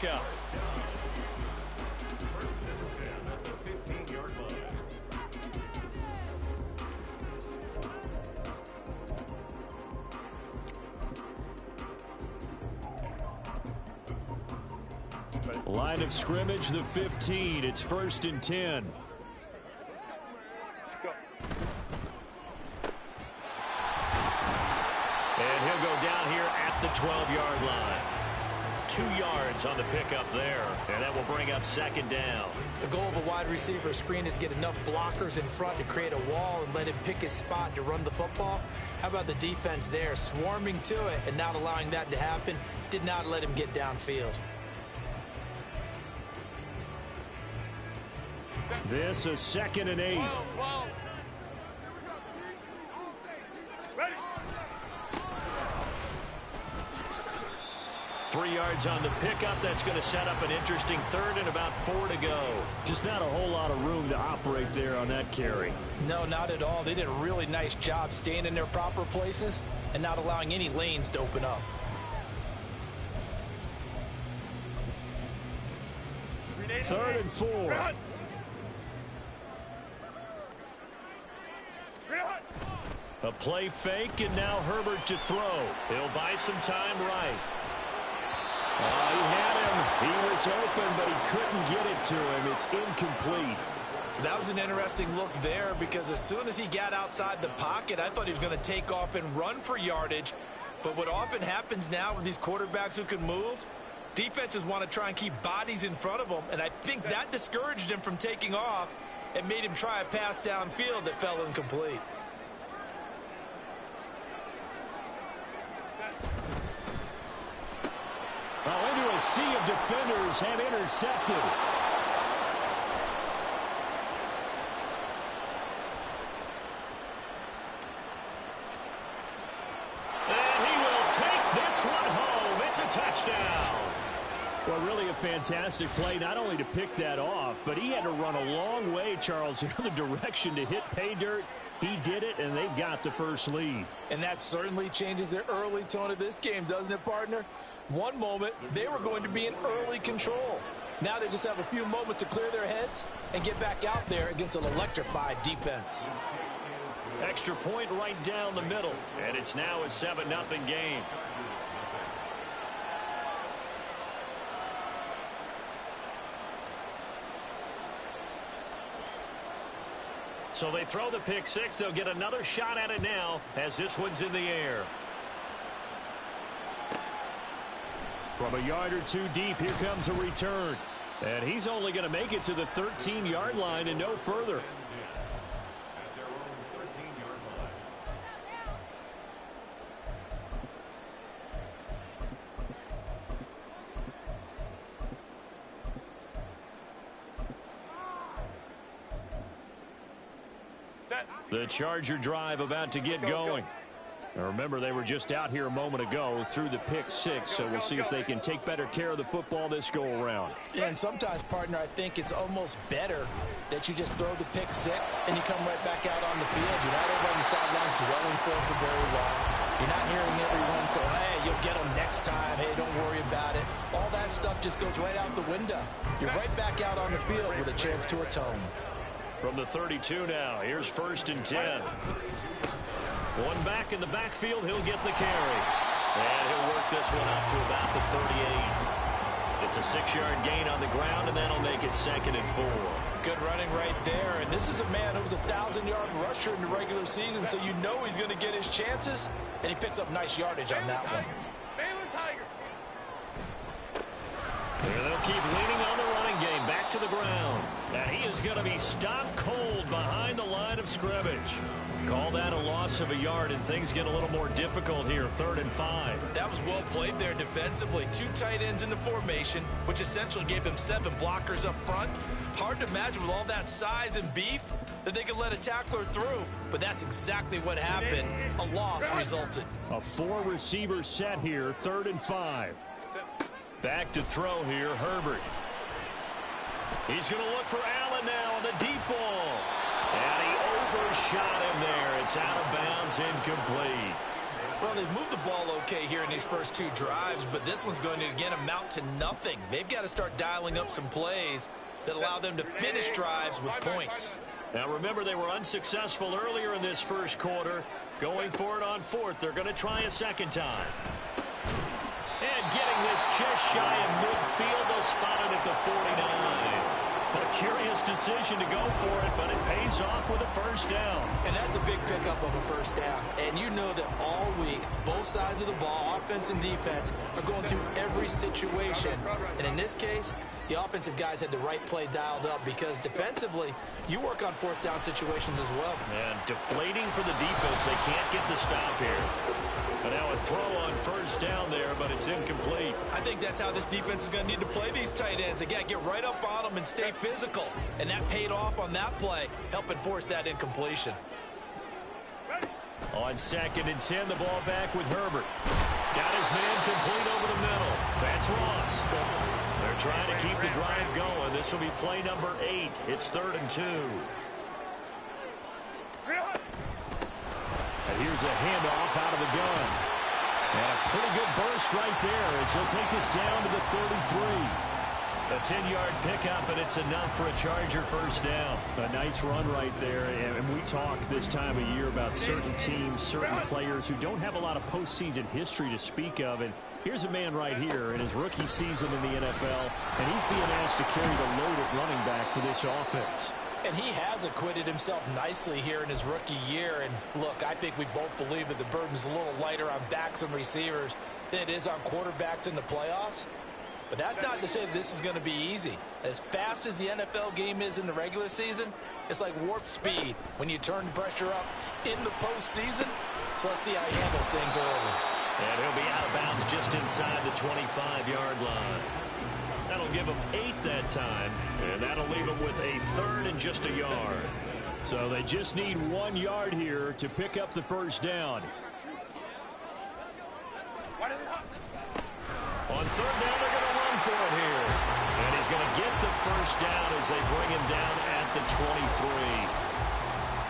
pickup. First and 10 at the 15-yard line. Line of scrimmage, the 15. It's first and 10. And he'll go down here at the 12-yard line. 2 yards on the pickup there, and that will bring up second down. The goal of a wide receiver screen is get enough blockers in front to create a wall and let him pick his spot to run the football. How about the defense there, swarming to it and not allowing that to happen? Did not let him get downfield. This is second and 8. Ready. 3 yards on the pickup. That's going to set up an interesting third and about 4 to go. Just not a whole lot of room to operate there on that carry. No, not at all. They did a really nice job staying in their proper places and not allowing any lanes to open up. Third and 4. A play fake, and now Herbert to throw. He'll buy some time right. He had him. He was open, but he couldn't get it to him. It's incomplete. That was an interesting look there because as soon as he got outside the pocket, I thought he was going to take off and run for yardage. But what often happens now with these quarterbacks who can move, defenses want to try and keep bodies in front of them, and I think that discouraged him from taking off and made him try a pass downfield that fell incomplete. Into a sea of defenders and intercepted. And he will take this one home. It's a touchdown. Well, really a fantastic play, not only to pick that off, but he had to run a long way, Charles, the other direction to hit pay dirt. He did it, and they've got the first lead. And that certainly changes the early tone of this game, doesn't it, partner? One moment, they were going to be in early control. Now they just have a few moments to clear their heads and get back out there against an electrified defense. Extra point right down the middle, and it's now a 7-0 game. So they throw the pick six. They'll get another shot at it now as this one's in the air. From a yard or two deep, here comes a return. And he's only going to make it to the 13-yard line and no further. At their own 13-yard line. The Charger drive about to get going. Now remember, they were just out here a moment ago through the pick six, so we'll see if they can take better care of the football this go-around. Yeah, and sometimes, partner, I think it's almost better that you just throw the pick six and you come right back out on the field. You're not over on the sidelines dwelling for it for very long. You're not hearing everyone say, hey, you'll get them next time. Hey, don't worry about it. All that stuff just goes right out the window. You're right back out on the field with a chance to atone. From the 32 now, here's first and 10. One back in the backfield, he'll get the carry. And he'll work this one up to about the 38. It's a 6-yard gain on the ground, and that'll make it second and 4. Good running right there. And this is a man who was a 1,000-yard rusher in the regular season, so you know he's going to get his chances, and he picks up nice yardage on that one. And they'll keep leaning on the running game back to the ground. And he is going to be stopped cold behind the line of scrimmage. Call that a loss of a yard, and things get a little more difficult here, 3rd and 5. That was well played there defensively. 2 tight ends in the formation, which essentially gave them 7 blockers up front. Hard to imagine with all that size and beef that they could let a tackler through, but that's exactly what happened. A loss resulted. A 4-receiver set here, 3rd and 5. Back to throw here, Herbert. He's going to look for Allen now on the deep ball. And he overshot him there. It's out of bounds, incomplete. Well, they've moved the ball okay here in these first two drives, but this one's going to, again, amount to nothing. They've got to start dialing up some plays that allow them to finish drives with points. Now, remember, they were unsuccessful earlier in this first quarter. Going for it on fourth. They're going to try a second time. And getting this just shy of midfield. They'll spot it at the 49. A curious decision to go for it, but it pays off with a first down. And that's a big pickup of a first down. And you know that all week, both sides of the ball, offense and defense, are going through every situation. And in this case, the offensive guys had the right play dialed up because defensively, you work on fourth down situations as well. And deflating for the defense. They can't get the stop here. But now a throw on first down there, but it's incomplete. I think that's how this defense is going to need to play these tight ends. Again, get right up on them and stay physical. And that paid off on that play, helping force that incompletion. On 2nd and 10, the ball back with Herbert. Got his man complete over the middle. That's Ross. They're trying to keep the drive going. This will be play number 8. It's 3rd and 2. And here's a handoff out of the gun. And a pretty good burst right there as he'll take this down to the 33. A 10-yard pickup, and it's enough for a Charger first down. A nice run right there. And we talk this time of year about certain teams, certain players who don't have a lot of postseason history to speak of. And here's a man right here in his rookie season in the NFL, and he's being asked to carry the load at running back for this offense. And he has acquitted himself nicely here in his rookie year. And look, I think we both believe that the burden's a little lighter on backs and receivers than it is on quarterbacks in the playoffs. But that's not to say that this is going to be easy. As fast as the NFL game is in the regular season, it's like warp speed when you turn the pressure up in the postseason. So let's see how he handles things early. And he'll be out of bounds just inside the 25-yard line. That'll give him 8 that time, and that'll leave him with a 3rd and just a yard. So they just need 1 yard here to pick up the first down. On 3rd down, they're going to run for it here. And he's going to get the first down as they bring him down at the 23.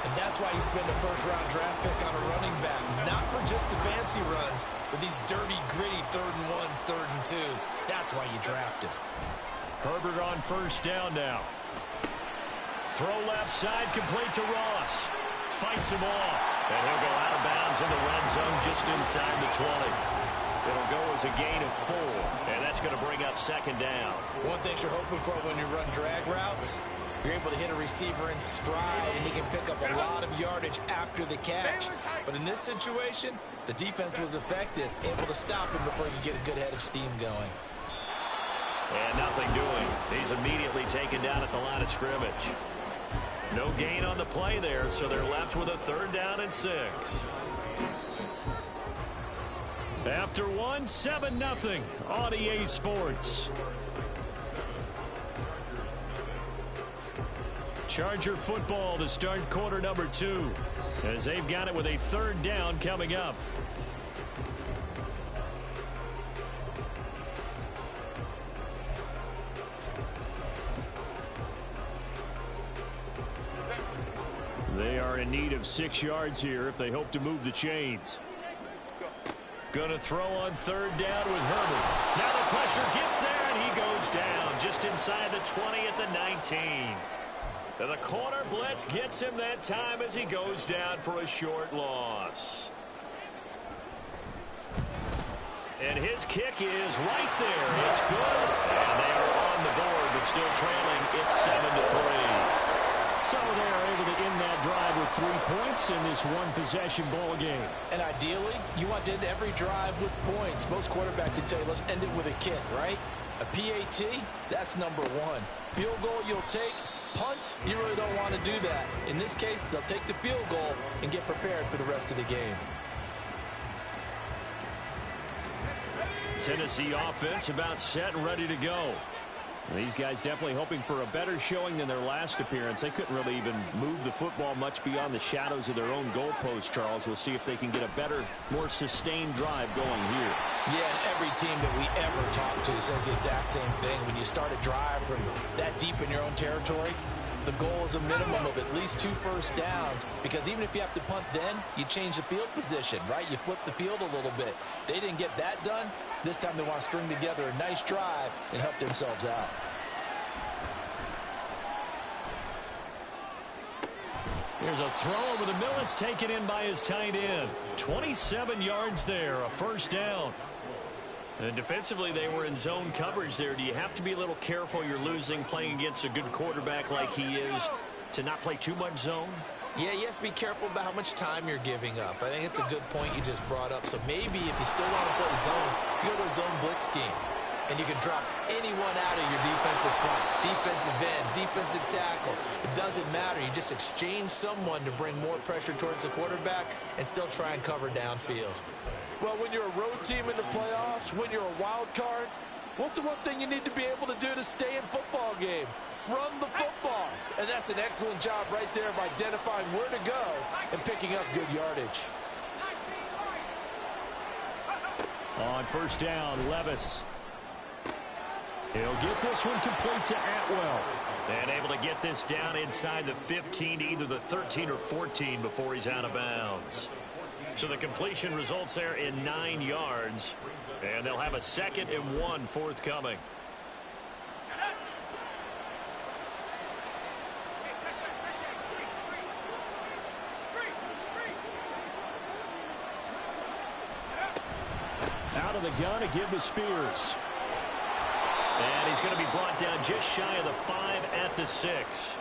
And that's why you spend a first-round draft pick on a running back. Not for just the fancy runs, but these dirty, gritty 3rd and 1s, 3rd and 2s. That's why you draft him. Herbert on first down now. Throw left side, complete to Ross. Fights him off. And he'll go out of bounds in the red zone just inside the 20. It'll go as a gain of 4. And that's going to bring up 2nd down. One thing you're hoping for when you run drag routes, you're able to hit a receiver in stride, and he can pick up a lot of yardage after the catch. But in this situation, the defense was effective, able to stop him before you get a good head of steam going. And nothing doing. He's immediately taken down at the line of scrimmage. No gain on the play there, so they're left with a 3rd down and 6. After 1, 7-0 on EA Sports. Charger football to start quarter number 2 as they've got it with a 3rd down coming up. They are in need of 6 yards here if they hope to move the chains. Going to throw on 3rd down with Herbert. Now the pressure gets there, and he goes down just inside the 20 at the 19. The corner blitz gets him that time as he goes down for a short loss. And his kick is right there. It's good. And they are on the board, but still trailing. It's 7-3. So they are able to end that drive with 3 points in this one-possession ball game. And ideally, you want to end every drive with points. Most quarterbacks would tell you, let's end it with a kick, right? A PAT, that's number 1. Field goal you'll take. Punts, you really don't want to do that. In this case, they'll take the field goal and get prepared for the rest of the game. Tennessee offense about set and ready to go. These guys definitely hoping for a better showing than their last appearance. They couldn't really even move the football much beyond the shadows of their own goalpost, Charles. We'll see if they can get a better, more sustained drive going here. Yeah, and every team that we ever talk to says the exact same thing. When you start a drive from that deep in your own territory, the goal is a minimum of at least 2 first downs, because even if you have to punt then, you change the field position, right? You flip the field a little bit. They didn't get that done. This time they want to string together a nice drive and help themselves out. Here's a throw over the middle. It's taken in by his tight end. 27 yards there, a first down. And defensively, they were in zone coverage there. Do you have to be a little careful you're losing playing against a good quarterback like he is to not play too much zone? Yeah, you have to be careful about how much time you're giving up. I think it's a good point you just brought up. So maybe if you still want to play zone, you go to a zone blitz scheme. And you can drop anyone out of your defensive front, defensive end, defensive tackle. It doesn't matter. You just exchange someone to bring more pressure towards the quarterback and still try and cover downfield. Well, when you're a road team in the playoffs, when you're a wild card, what's the one thing you need to be able to do to stay in football games? Run the football. And that's an excellent job right there of identifying where to go and picking up good yardage. On first down, Levis. He'll get this one complete to Atwell. And able to get this down inside the 15 to either the 13 or 14 before he's out of bounds. So the completion results there in 9 yards. And they'll have a 2nd and 1 forthcoming. Out of the gun to give to Spears. And he's going to be brought down just shy of the 5 at the 6.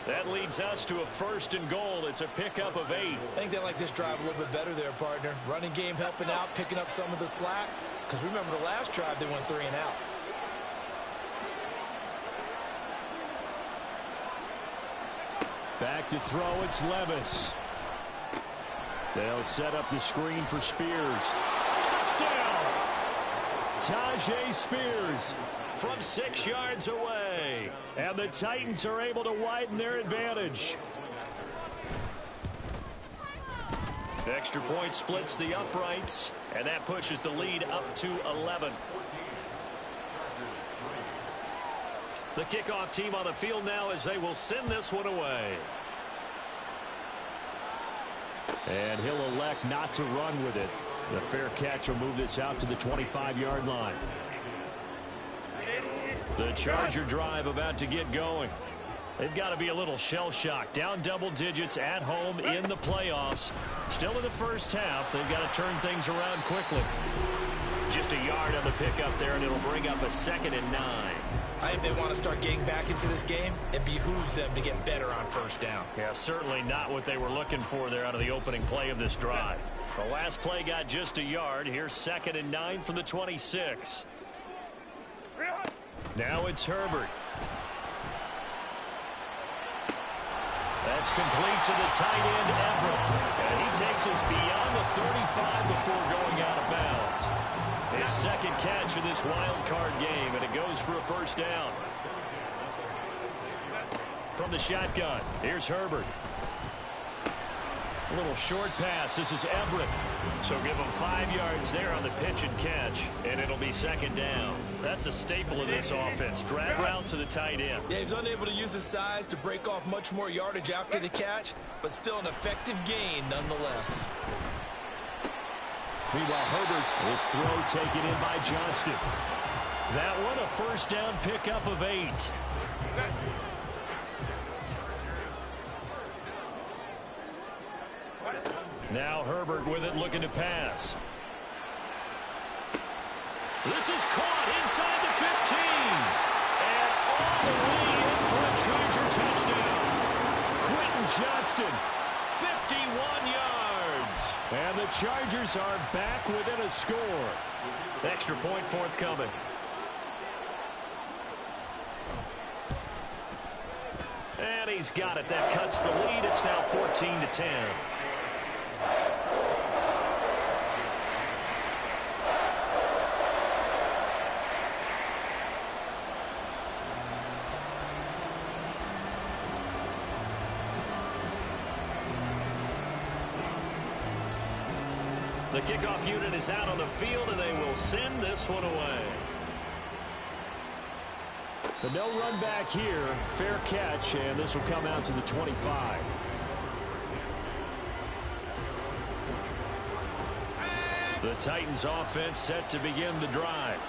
That leads us to a 1st and goal. It's a pickup of 8. I think they like this drive a little bit better there, partner. Running game helping out, picking up some of the slack. Because remember the last drive, they went 3 and out. Back to throw, it's Levis. They'll set up the screen for Spears. Touchdown! Tajay Spears from 6 yards away. And the Titans are able to widen their advantage. The extra point splits the uprights, and that pushes the lead up to 11. The kickoff team on the field now as they will send this one away. And he'll elect not to run with it. The fair catch will move this out to the 25-yard line. The Charger drive about to get going. They've got to be a little shell-shocked. Down double digits at home in the playoffs. Still in the first half. They've got to turn things around quickly. Just a yard on the pickup there, and it'll bring up a 2nd and 9. I think they want to start getting back into this game. It behooves them to get better on first down. Yeah, certainly not what they were looking for there out of the opening play of this drive. The last play got just a yard. Here's 2nd and 9 from the 26. Now it's Herbert. That's complete to the tight end, Everett. And he takes us beyond the 35 before going out of bounds. His 2nd catch of this wild card game, and it goes for a first down. From the shotgun, here's Herbert. A little short pass. This is Everett. So give him 5 yards there on the pitch and catch, and it'll be 2nd down. That's a staple of this offense. Drag route to the tight end. Yeah, he's unable to use his size to break off much more yardage after the catch, but still an effective gain nonetheless. Meanwhile, Herbert's this throw taken in by Johnston. That one a first down pickup of 8. Now Herbert with it, looking to pass. This is caught inside the 15. And all the way in for a Charger touchdown. Quentin Johnston, 51 yards. And the Chargers are back within a score. Extra point forthcoming. And he's got it. That cuts the lead. It's now 14-10. The kickoff unit is out on the field, and they will send this one away. But no run back here. Fair catch, and this will come out to the 25. The Titans offense set to begin the drive.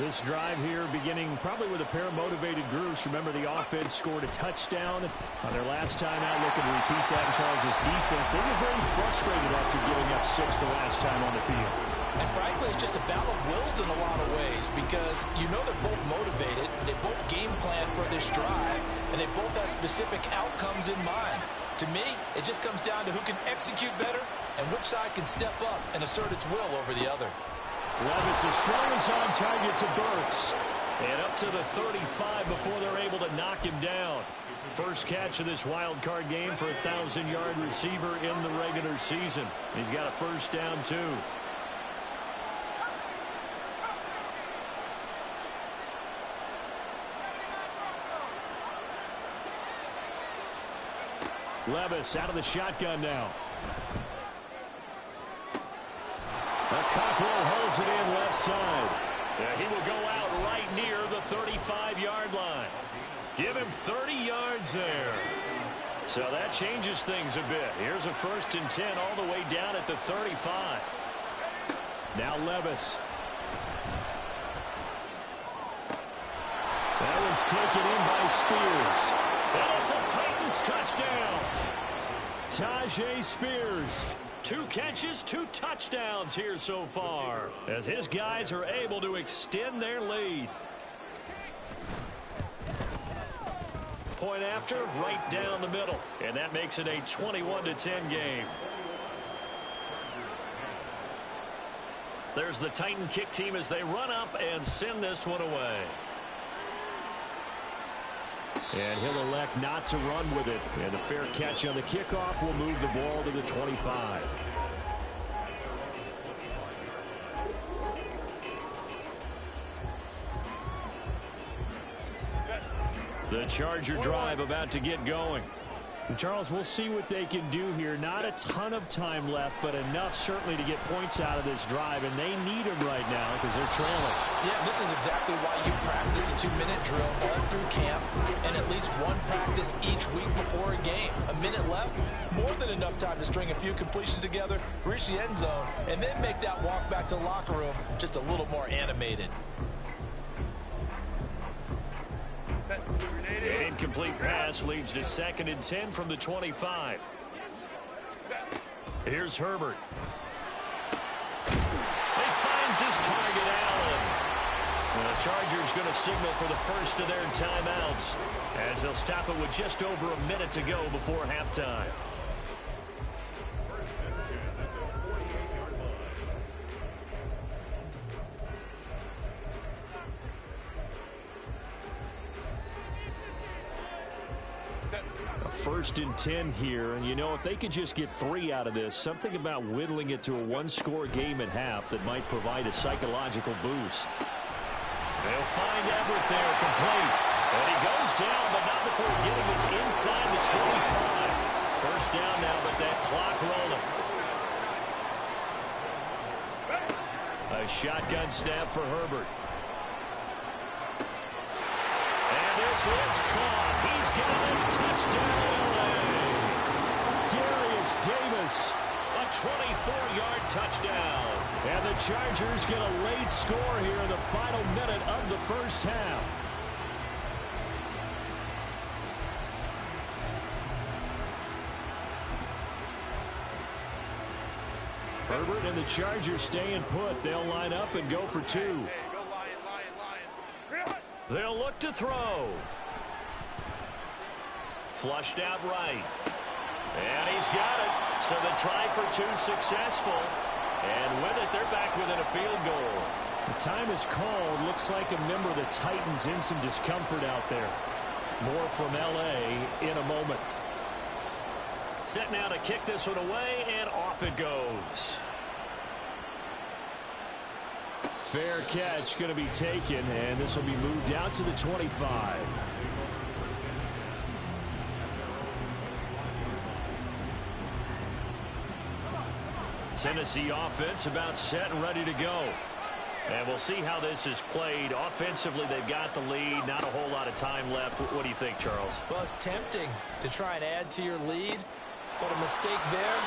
This drive here beginning probably with a pair of motivated groups. Remember, the offense scored a touchdown on their last time out, looking to repeat that in Charles' defense. They were very frustrated after giving up 6 the last time on the field. And frankly, it's just a battle of wills in a lot of ways because you know they're both motivated, they both game plan for this drive, and they both have specific outcomes in mind. To me, it just comes down to who can execute better and which side can step up and assert its will over the other. Levis' throw is on target to Burks. And up to the 35 before they're able to knock him down. First catch of this wild card game for a 1,000-yard receiver in the regular season. He's got a first down, too. Levis out of the shotgun now. Cockrell holds it in left side. Yeah, he will go out right near the 35-yard line. Give him 30 yards there. So that changes things a bit. Here's a 1st and 10 all the way down at the 35. Now Levis. That one's taken in by Spears. And it's a Titans touchdown. Tajay Spears. 2 catches, 2 touchdowns here so far, as his guys are able to extend their lead. Point after, right down the middle, and that makes it a 21-10 game. There's the Titan kick team as they run up and send this one away. And he'll elect not to run with it. And a fair catch on the kickoff will move the ball to the 25. The Charger drive about to get going. And Charles, we'll see what they can do here. Not a ton of time left, but enough certainly to get points out of this drive, and they need them right now because they're trailing. Yeah, this is exactly why you practice a 2-minute drill all through camp and at least one practice each week before a game. A minute left, more than enough time to string a few completions together, reach the end zone, and then make that walk back to the locker room just a little more animated. An incomplete pass leads to 2nd and 10 from the 25. Here's Herbert. He finds his target, Allen. And the Chargers going to signal for the first of their timeouts as they'll stop it with just over a minute to go before halftime. A 1st and 10 here, and you know, if they could just get 3 out of this, something about whittling it to a 1-score game at half that might provide a psychological boost. They'll find Everett there, complete. And he goes down, but not before getting us inside the 25. First down now, but that clock rolling. A shotgun snap for Herbert. And this is caught. He's got a touchdown. Darius Davis, a 24-yard touchdown. And the Chargers get a late score here in the final minute of the first half. Herbert and the Chargers staying put. They'll line up and go for 2. They'll look to throw. Flushed out right. And he's got it. So the try for 2 successful. And with it, they're back within a field goal. The time is called. Looks like a member of the Titans in some discomfort out there. More from L.A. in a moment. Set now to kick this one away, and off it goes. Fair catch going to be taken, and this will be moved out to the 25. Tennessee offense about set and ready to go. And we'll see how this is played. Offensively, they've got the lead. Not a whole lot of time left. What do you think, Charles? Well, it's tempting to try and add to your lead, but a mistake there,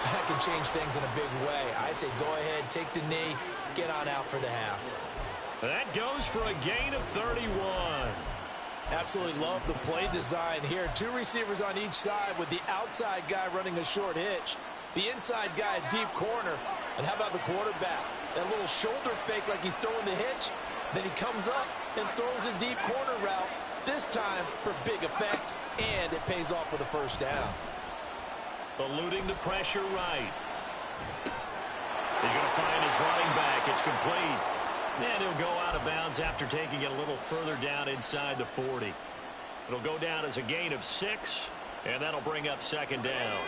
that can change things in a big way. I say go ahead, take the knee, get on out for the half. That goes for a gain of 31. Absolutely love the play design here. Two receivers on each side with the outside guy running a short hitch. The inside guy a deep corner. And how about the quarterback? That little shoulder fake like he's throwing the hitch. Then he comes up and throws a deep corner route. This time for big effect. And it pays off with a first down. Eluding the pressure right. He's going to find his running back. It's complete. And he'll go out of bounds after taking it a little further down inside the 40. It'll go down as a gain of 6, and that'll bring up second down.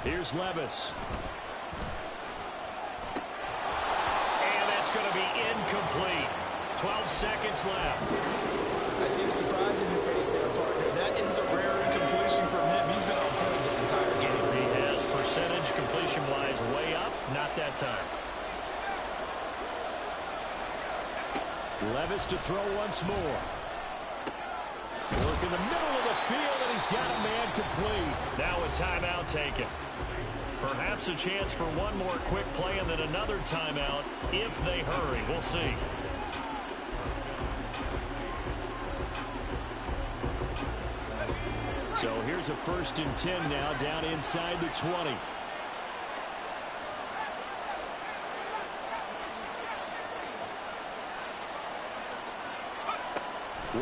Here's Levis. And that's going to be incomplete. 12 seconds left. I see the surprise in your face there, partner. That is a rare incompletion from him. He's been on point this entire game. He has percentage completion-wise way up. Not that time. Levis to throw once more. Work in the middle of the field, and he's got a man complete. Now a timeout taken. Perhaps a chance for one more quick play and then another timeout if they hurry. We'll see. So here's a 1st and 10 now down inside the 20.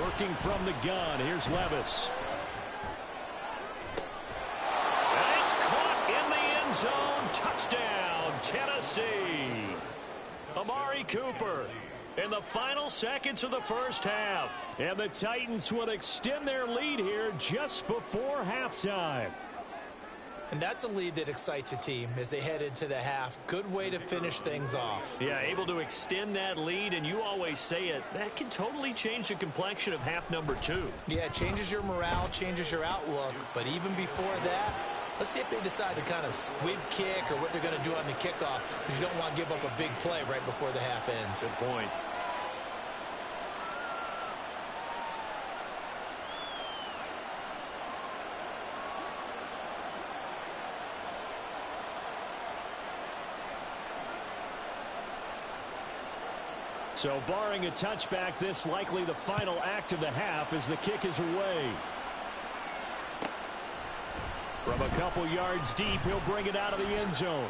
Working from the gun. Here's Levis. And it's caught in the end zone. Touchdown, Tennessee. Amari Cooper in the final seconds of the first half. And the Titans will extend their lead here just before halftime. And that's a lead that excites a team as they head into the half. Good way to finish things off. Yeah, able to extend that lead, and you always say it, that can totally change the complexion of half number 2. Yeah, it changes your morale, changes your outlook. But even before that, let's see if they decide to kind of squib kick or what they're going to do on the kickoff, because you don't want to give up a big play right before the half ends. Good point. So barring a touchback, this likely the final act of the half as the kick is away. From a couple yards deep, he'll bring it out of the end zone.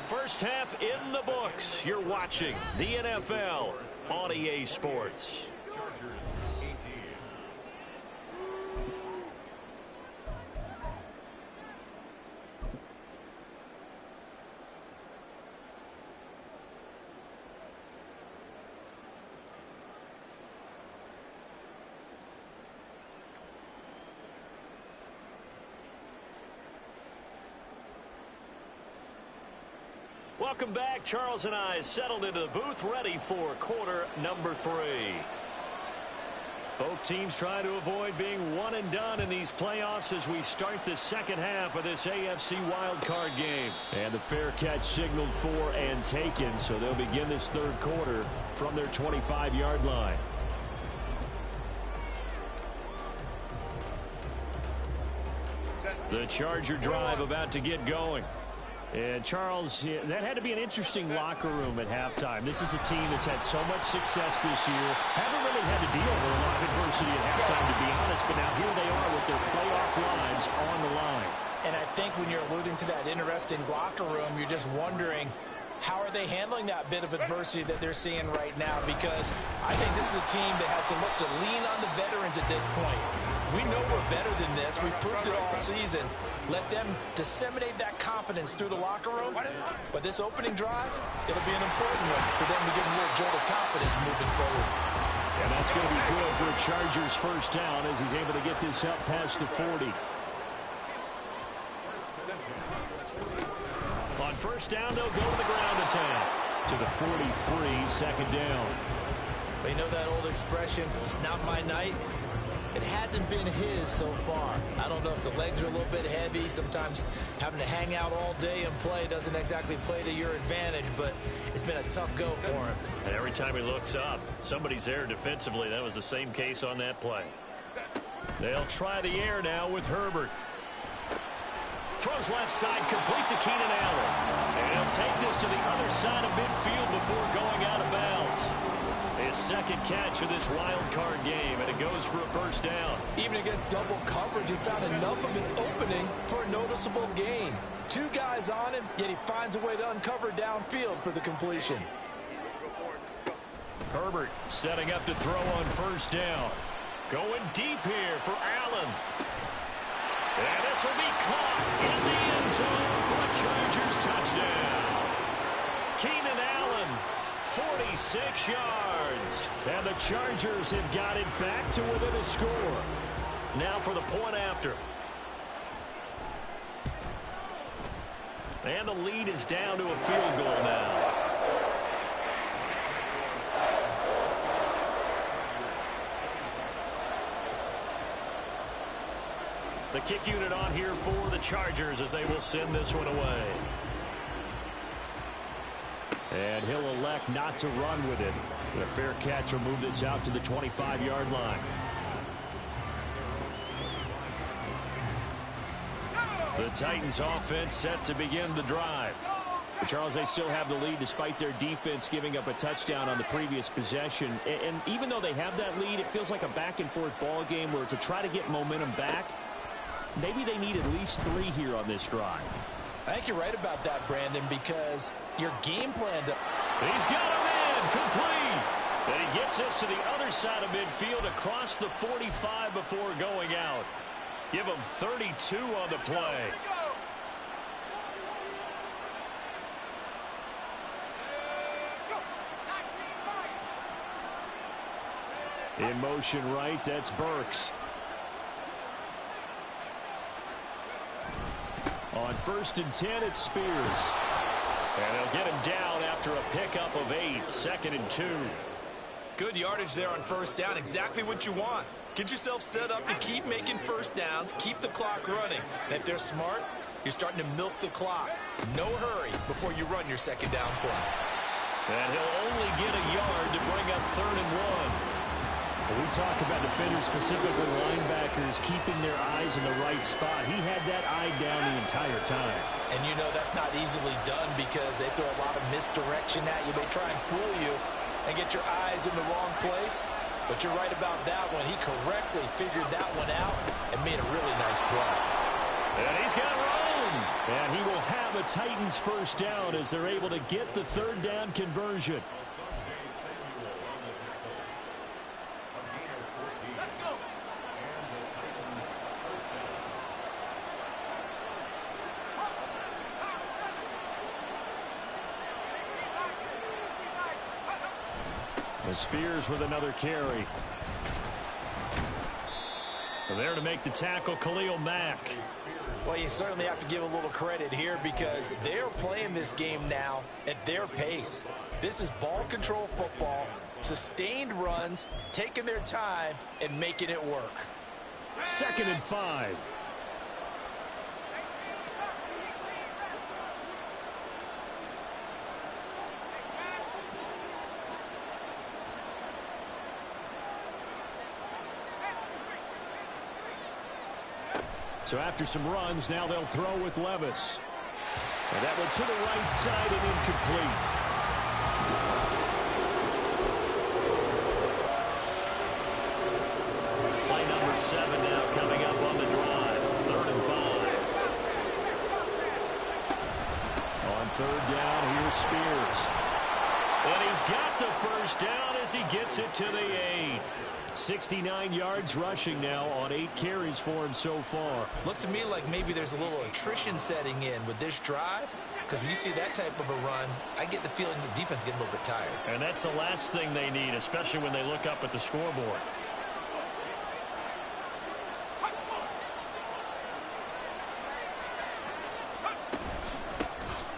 First half in the books. You're watching the NFL on EA Sports. Welcome back. Charles and I settled into the booth, ready for quarter number 3. Both teams trying to avoid being one and done in these playoffs as we start the second half of this AFC wildcard game. And the fair catch signaled for and taken, so they'll begin this third quarter from their 25-yard line. The Charger drive about to get going. And, Charles, that had to be an interesting locker room at halftime. This is a team that's had so much success this year. Haven't really had to deal with a lot of adversity at halftime, to be honest. But now here they are with their playoff lives on the line. And I think when you're alluding to that interesting locker room, you're just wondering, how are they handling that bit of adversity that they're seeing right now? Because I think this is a team that has to look to lean on the veterans at this point. We know we're better than this. We've proved it all season. Let them disseminate that confidence through the locker room. But this opening drive, it'll be an important one for them to give them a little jolt of confidence moving forward. And that's going to be good for a Chargers first down as he's able to get this up past the 40. On first down, they'll go to the ground attack. to the 43, second down. Well, you know that old expression, it's not my night. It hasn't been his so far. I don't know if the legs are a little bit heavy. Sometimes having to hang out all day and play doesn't exactly play to your advantage, but it's been a tough go for him. And every time he looks up, somebody's there defensively. That was the same case on that play. They'll try the air now with Herbert. Throws left side, completes to Keenan Allen. And he'll take this to the other side of midfield before going out of bounds. His second catch of this wild card game, and it goes for a first down. Even against double coverage, he found enough of an opening for a noticeable gain. Two guys on him, yet he finds a way to uncover downfield for the completion. Herbert setting up to throw on first down. Going deep here for Allen. And this will be caught in the end zone for a Chargers touchdown. Keenan Allen, 46 yards. And the Chargers have got it back to within a score. Now for the point after. And the lead is down to a field goal now. The kick unit on here for the Chargers as they will send this one away. And he'll elect not to run with it. The fair catch will move this out to the 25-yard line. The Titans offense set to begin the drive. But Charles, they still have the lead despite their defense giving up a touchdown on the previous possession. And even though they have that lead, it feels like a back-and-forth ball game where to try to get momentum back, maybe they need at least 3 here on this drive. I think you're right about that, Brandon, because your game plan... He's got him in, complete. And he gets us to the other side of midfield across the 45 before going out. Give him 32 on the play. In motion right, that's Burks. On 1st and 10, it's Spears. And they'll get him down after a pickup of 8, 2nd and 2. Good yardage there on first down, exactly what you want. Get yourself set up to keep making first downs, keep the clock running. And if they're smart, you're starting to milk the clock. No hurry before you run your second down play. And he'll only get a yard to bring up 3rd and 1. When we talk about defenders, specifically linebackers, keeping their eyes in the right spot, he had that eye down the entire time. And you know that's not easily done because they throw a lot of misdirection at you. They try and fool you and get your eyes in the wrong place. But you're right about that one. He correctly figured that one out and made a really nice play. And he's got room. And he will have a Titans first down as they're able to get the 3rd down conversion. Spears with another carry. There to make the tackle, Khalil Mack. Well, you certainly have to give a little credit here because they're playing this game now at their pace. This is ball control football, sustained runs, taking their time and making it work. 2nd and 5. So after some runs, now they'll throw with Levis. And that went to the right side and incomplete. Play number 7 now coming up on the drive. 3rd and 5. On 3rd down, here's Spears. And he's got the first down as he gets it to the 8. 69 yards rushing now on 8 carries for him so far. Looks to me like maybe there's a little attrition setting in with this drive, because when you see that type of a run, I get the feeling the defense getting a little bit tired. And that's the last thing they need, especially when they look up at the scoreboard.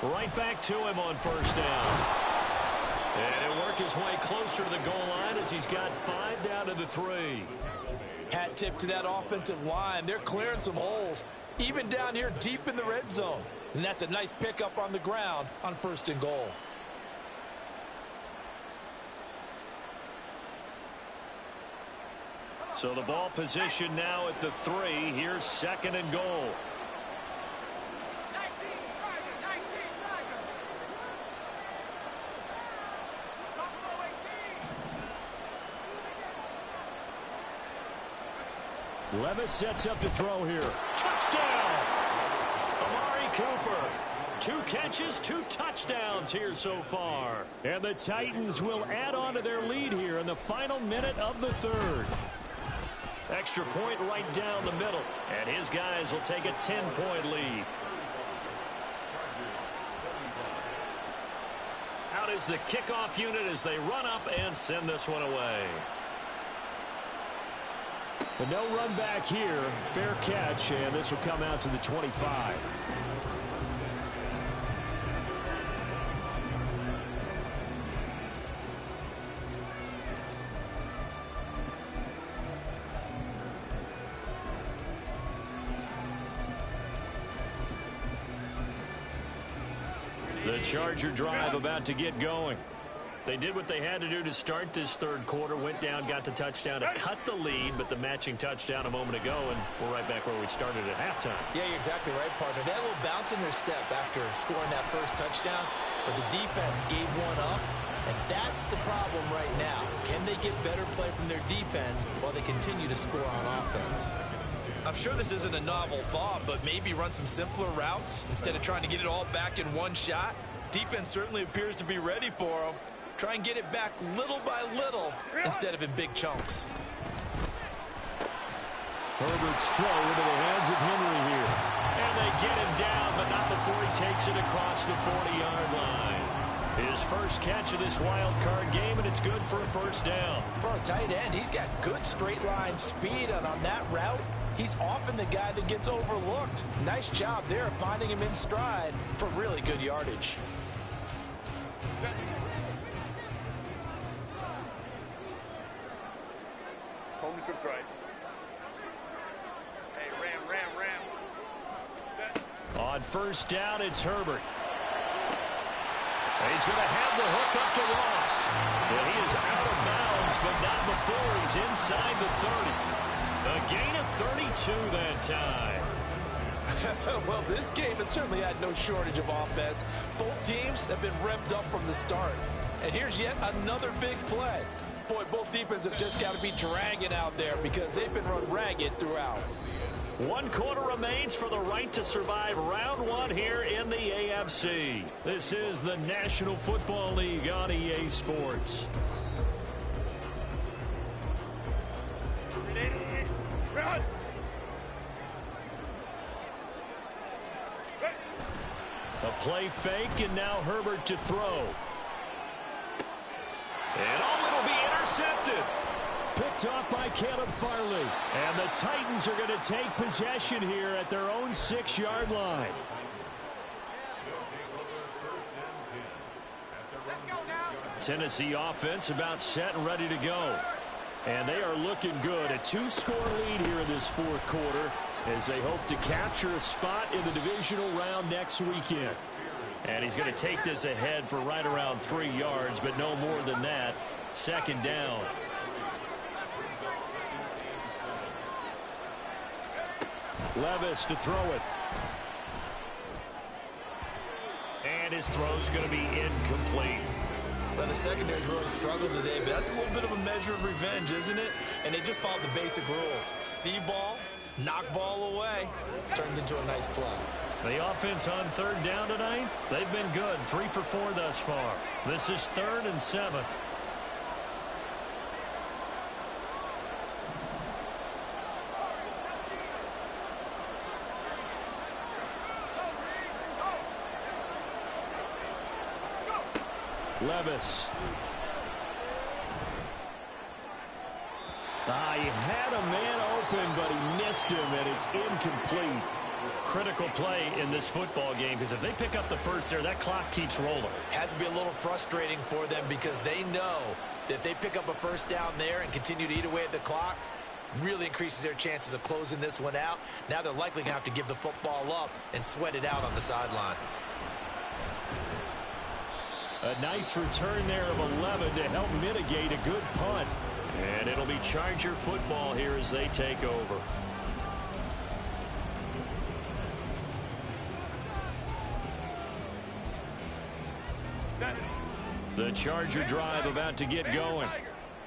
Right back to him on first down. his way closer to the goal line as he's got 5 down to the 3. Hat tip to that offensive line. They're clearing some holes, even down here deep in the red zone. And that's a nice pickup on the ground on 1st and goal. So the ball position now at the 3. Here's 2nd and goal. Levis sets up to throw here. Touchdown! Amari Cooper. 2 catches, 2 touchdowns here so far. And the Titans will add on to their lead here in the final minute of the 3rd. Extra point right down the middle. And his guys will take a 10-point lead. Out is the kickoff unit as they run up and send this one away. But no run back here. Fair catch, and this will come out to the 25. The Charger drive about to get going. They did what they had to do to start this 3rd quarter, went down, got the touchdown to cut the lead, but the matching touchdown a moment ago, and we're right back where we started at halftime. Yeah, you're exactly right, partner. They had a little bounce in their step after scoring that first touchdown, but the defense gave one up, and that's the problem right now. Can they get better play from their defense while they continue to score on offense? I'm sure this isn't a novel thought, but maybe run some simpler routes instead of trying to get it all back in one shot. Defense certainly appears to be ready for them. Try and get it back little by little instead of in big chunks. Herbert's throw into the hands of Henry here. And they get him down, but not before he takes it across the 40-yard line. His first catch of this wild card game, and it's good for a 1st down. For a tight end, he's got good straight line speed, and on that route, he's often the guy that gets overlooked. Nice job there finding him in stride for really good yardage. Home trips right. Hey, ram. Set. On 1st down, it's Herbert. And he's going to have the hook up to Ross. And he is out of bounds, but not before he's inside the 30. A gain of 32 that time. Well, this game has certainly had no shortage of offense. Both teams have been revved up from the start. And here's yet another big play. Boy, both defenses have just got to be dragging out there because they've been run ragged throughout. 1 quarter remains for the right to survive round 1 here in the AFC. This is the National Football League on EA Sports. Run. A play fake, and now Herbert to throw. And it'll be intercepted. Picked off by Caleb Farley. And the Titans are going to take possession here at their own 6-yard line. Tennessee offense about set and ready to go. And they are looking good. A 2-score lead here in this 4th quarter as they hope to capture a spot in the divisional round next weekend. And he's going to take this ahead for right around 3 yards, but no more than that. 2nd down. Levis to throw it. And his throw's going to be incomplete. Well, the secondary's really struggled today, but that's a little bit of a measure of revenge, isn't it? And they just followed the basic rules. See ball, knock ball away. Turns into a nice play. The offense on 3rd down tonight, they've been good. 3 for 4 thus far. This is 3rd and 7. Levis. He had a man open, but he missed him, and it's incomplete. Critical play in this football game, because if they pick up the first there, that clock keeps rolling. Has to be a little frustrating for them because they know that if they pick up a first down there and continue to eat away at the clock, really increases their chances of closing this one out. Now they're likely going to have to give the football up and sweat it out on the sideline. A nice return there of 11 to help mitigate a good punt. And it'll be Charger football here as they take over. The Charger drive about to get going.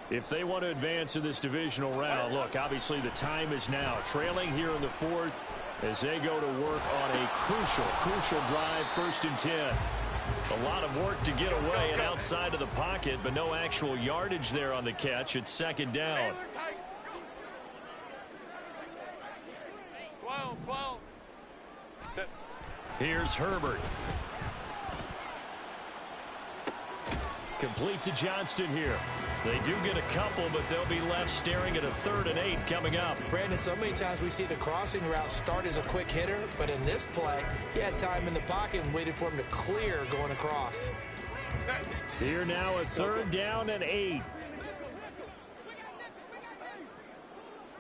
If they want to advance in this divisional round, look, obviously the time is now. Trailing here in the fourth as they go to work on a crucial drive, 1st and 10. A lot of work to get away and outside of the pocket, but no actual yardage there on the catch. It's 2nd down. 12. Here's Herbert. Complete to Johnston here. They do get a couple, but they'll be left staring at a 3rd and 8 coming up. Brandon, so many times we see the crossing route start as a quick hitter, but in this play, he had time in the pocket and waited for him to clear going across. Here now a 3rd down and 8.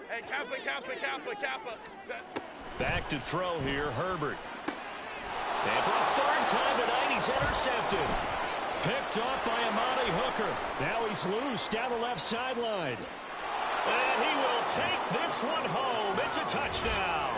Hey, Kappa. Back to throw here, Herbert. And for a 3rd time tonight, he's intercepted. Picked off by Amani Hooker. Now he's loose down the left sideline. And he will take this one home. It's a touchdown.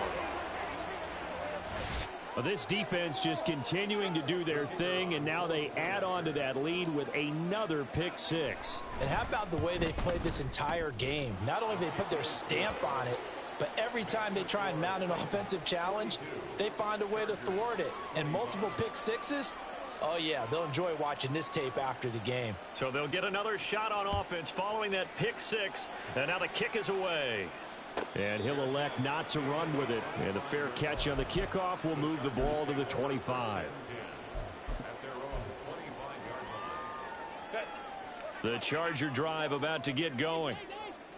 Well, this defense just continuing to do their thing, and now they add on to that lead with another pick 6. And how about the way they played this entire game? Not only did they put their stamp on it, but every time they try and mount an offensive challenge, they find a way to thwart it. And multiple pick 6s, oh, yeah, they'll enjoy watching this tape after the game. So they'll get another shot on offense following that pick 6, and now the kick is away. And he'll elect not to run with it. And a fair catch on the kickoff will move the ball to the 25. The Charger drive about to get going.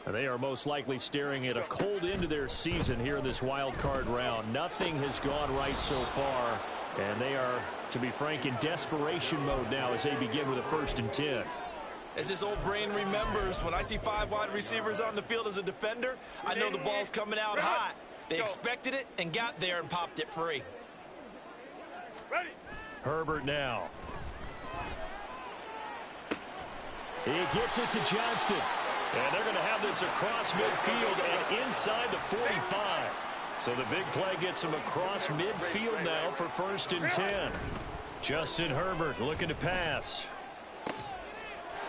And they are most likely staring at a cold end to their season here in this wild card round. Nothing has gone right so far. And they are, to be frank, in desperation mode now as they begin with a 1st and 10. As this old brain remembers, when I see 5 wide receivers on the field as a defender, I know the ball's coming out hot. They expected it and got there and popped it free. Ready. Herbert now. He gets it to Johnston. And they're going to have this across midfield and inside the 45. So the big play gets him across midfield now for 1st and 10. Justin Herbert looking to pass.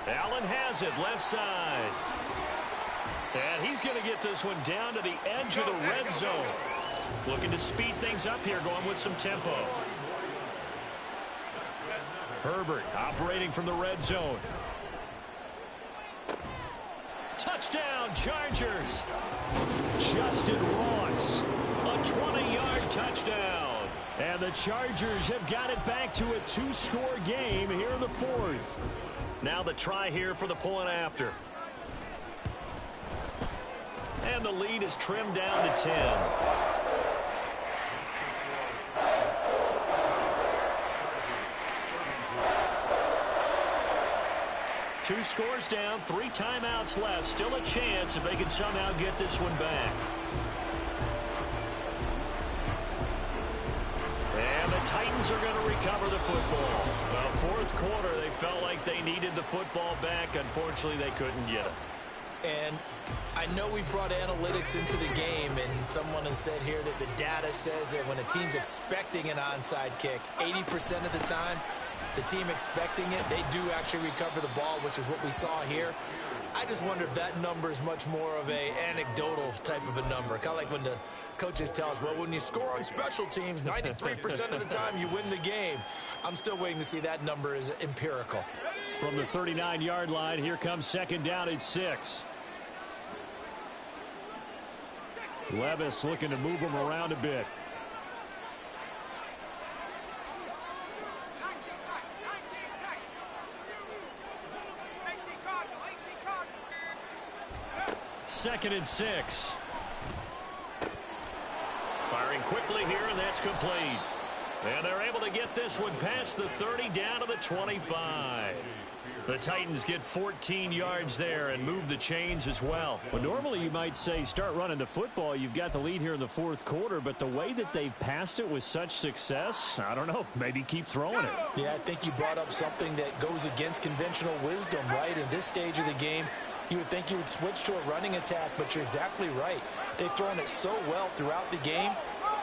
Allen has it left side. And he's going to get this one down to the edge of the red zone. Looking to speed things up here, going with some tempo. Herbert operating from the red zone. Touchdown, Chargers. Justin Ross, a 20-yard touchdown. And the Chargers have got it back to a 2-score game here in the 4th. Now the try here for the point after. And the lead is trimmed down to 10. Two scores down, 3 timeouts left. Still a chance if they can somehow get this one back. And the Titans are going to recover the football. Well, 4th quarter, they felt like they needed the football back. Unfortunately, they couldn't get it. And I know we brought analytics into the game, and someone has said here that the data says that when a team's expecting an onside kick, 80% of the time, the team expecting it, they do actually recover the ball, which is what we saw here. I just wonder if that number is much more of a anecdotal type of a number. Kind of like when the coaches tell us, well, when you score on special teams, 93% of the time you win the game. I'm still waiting to see that number is empirical. From the 39-yard line, here comes 2nd down at 6. Levis looking to move him around a bit. Second and 6. Firing Firing quickly here, and that's complete. And they're able to get this one past the 30 down to the 25. The Titans get 14 yards there and move the chains as well. Well, normally you might say start running the football. You've got the lead here in the fourth quarter, but the way that they've passed it with such success, I don't know, maybe keep throwing it. Yeah, I think you brought up something that goes against conventional wisdom, right? In this stage of the game, you would think you would switch to a running attack, but you're exactly right. They've thrown it so well throughout the game,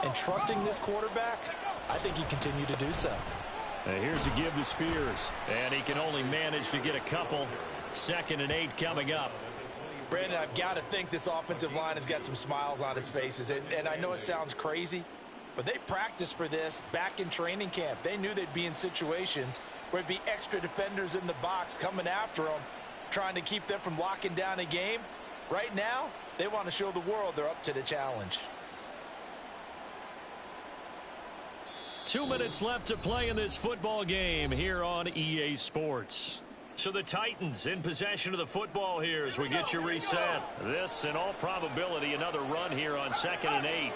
and trusting this quarterback, I think he continued to do so. Here's a give to Spears, and he can only manage to get a couple. 2nd and 8 coming up. Brandon, I've got to think this offensive line has got some smiles on its faces, and I know it sounds crazy, but they practiced for this back in training camp. They knew they'd be in situations where there'd be extra defenders in the box coming after them, trying to keep them from locking down a game. Right now, they want to show the world they're up to the challenge. 2 minutes left to play in this football game here on EA Sports. So the Titans in possession of the football here as we get you reset. This, in all probability, another run here on 2nd and 8.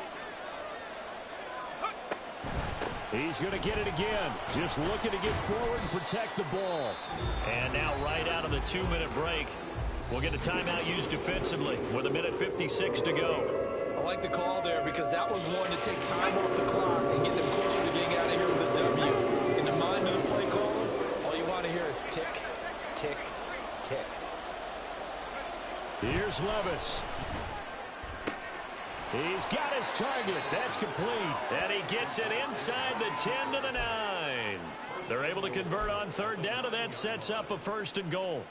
He's going to get it again. Just looking to get forward and protect the ball. And now right out of the 2-minute break, we'll get a timeout used defensively with 1:56 to go. I like the call there because that was one to take time off the clock and get them closer to getting out of here with a W. In the mind of the play caller, all you want to hear is tick, tick, tick. Here's Levis. He's got his target. That's complete. And he gets it inside the 10 to the 9. They're able to convert on 3rd down, and that sets up a 1st and goal.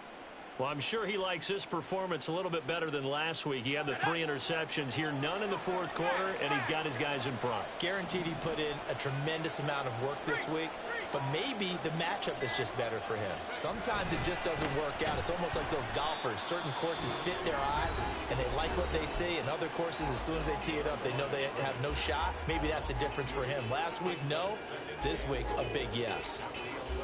Well, I'm sure he likes his performance a little bit better than last week. He had the 3 interceptions here, none in the 4th quarter, and he's got his guys in front. Guaranteed he put in a tremendous amount of work this week, but maybe the matchup is just better for him. Sometimes it just doesn't work out. It's almost like those golfers. Certain courses fit their eye, and they like what they see, and other courses, as soon as they tee it up, they know they have no shot. Maybe that's the difference for him. Last week, no. This week, a big yes.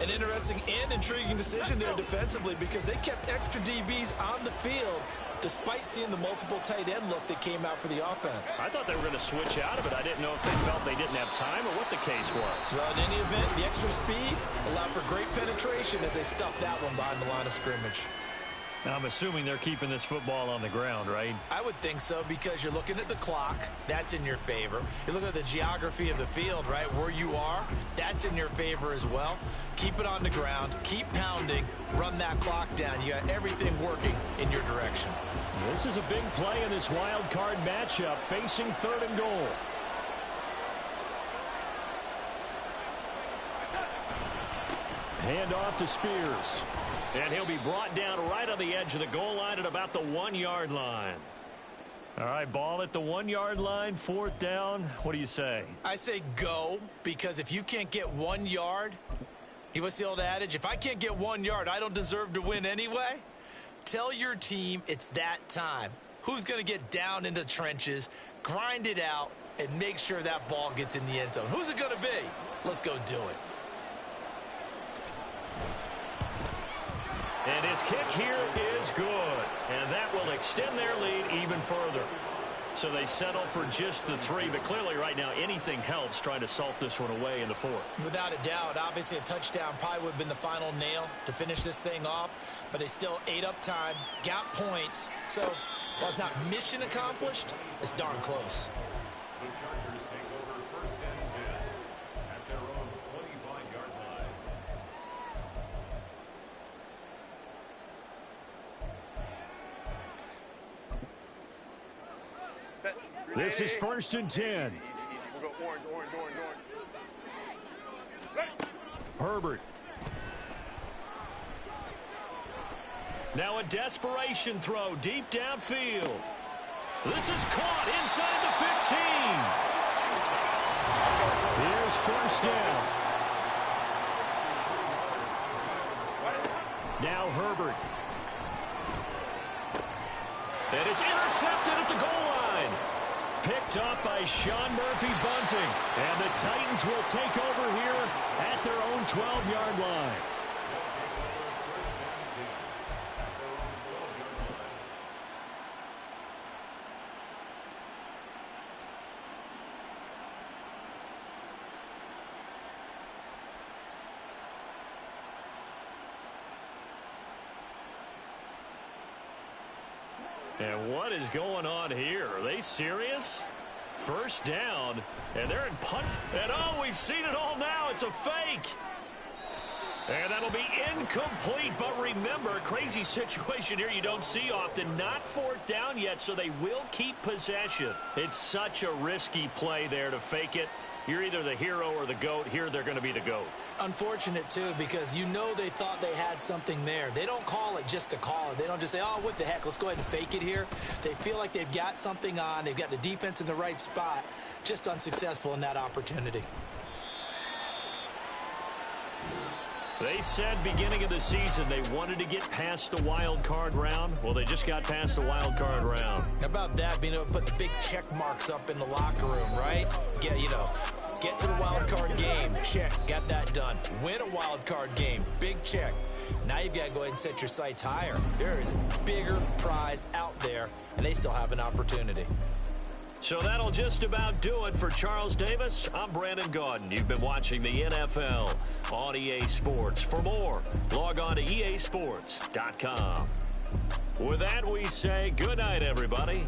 An interesting and intriguing decision there defensively because they kept extra DBs on the field despite seeing the multiple tight end look that came out for the offense. I thought they were going to switch out of it. I didn't know if they felt they didn't have time or what the case was. Well, in any event, the extra speed allowed for great penetration as they stuffed that one behind the line of scrimmage. Now, I'm assuming they're keeping this football on the ground, right? I would think so because you're looking at the clock. That's in your favor. You look at the geography of the field, right, where you are. That's in your favor as well. Keep it on the ground. Keep pounding. Run that clock down. You got everything working in your direction. This is a big play in this wild card matchup facing 3rd and goal. Hand off to Spears. And he'll be brought down right on the edge of the goal line at about the 1-yard line. All right, ball at the 1-yard line, 4th down. What do you say? I say go, because if you can't get 1 yard, what's the old adage? If I can't get 1 yard, I don't deserve to win anyway. Tell your team it's that time. Who's going to get down into the trenches, grind it out, and make sure that ball gets in the end zone? Who's it going to be? Let's go do it. And his kick here is good. And that will extend their lead even further. So they settle for just the 3. But clearly right now anything helps trying to salt this one away in the 4th. Without a doubt, obviously a touchdown probably would have been the final nail to finish this thing off. But they still ate up time, got points. So while it's not mission accomplished, it's darn close. The Chargers take over 1st and 10 at their own 25-yard line. This is 1st and 10. We'll go orange. Herbert. Now a desperation throw deep downfield. This is caught inside the 15. Here's 1st down. Now Herbert. And it's intercepted at the goal line. Picked up by Sean Murphy-Bunting. And the Titans will take over here at their own 12-yard line. And what is going on here? Are they serious? First down, and they're in punt. And, oh, we've seen it all now. It's a fake. And that'll be incomplete. But remember, crazy situation here you don't see often. Not fourth down yet, so they will keep possession. It's such a risky play there to fake it. You're either the hero or the GOAT. Here they're going to be the GOAT. Unfortunate, too, because you know they thought they had something there. They don't call it just to call it. They don't just say, oh, what the heck, let's go ahead and fake it here. They feel like they've got something on. They've got the defense in the right spot. Just unsuccessful in that opportunity. They said beginning of the season they wanted to get past the wild card round. Well, they just got past the wild card round. How about that, being able to put the big check marks up in the locker room, right? Get to the wild card game. Check. Got that done. Win a wild card game. Big check. Now you've got to go ahead and set your sights higher. There is a bigger prize out there, and they still have an opportunity. So that'll just about do it for Charles Davis. I'm Brandon Gaudin. You've been watching the NFL on EA Sports. For more, log on to easports.com. With that, we say good night, everybody.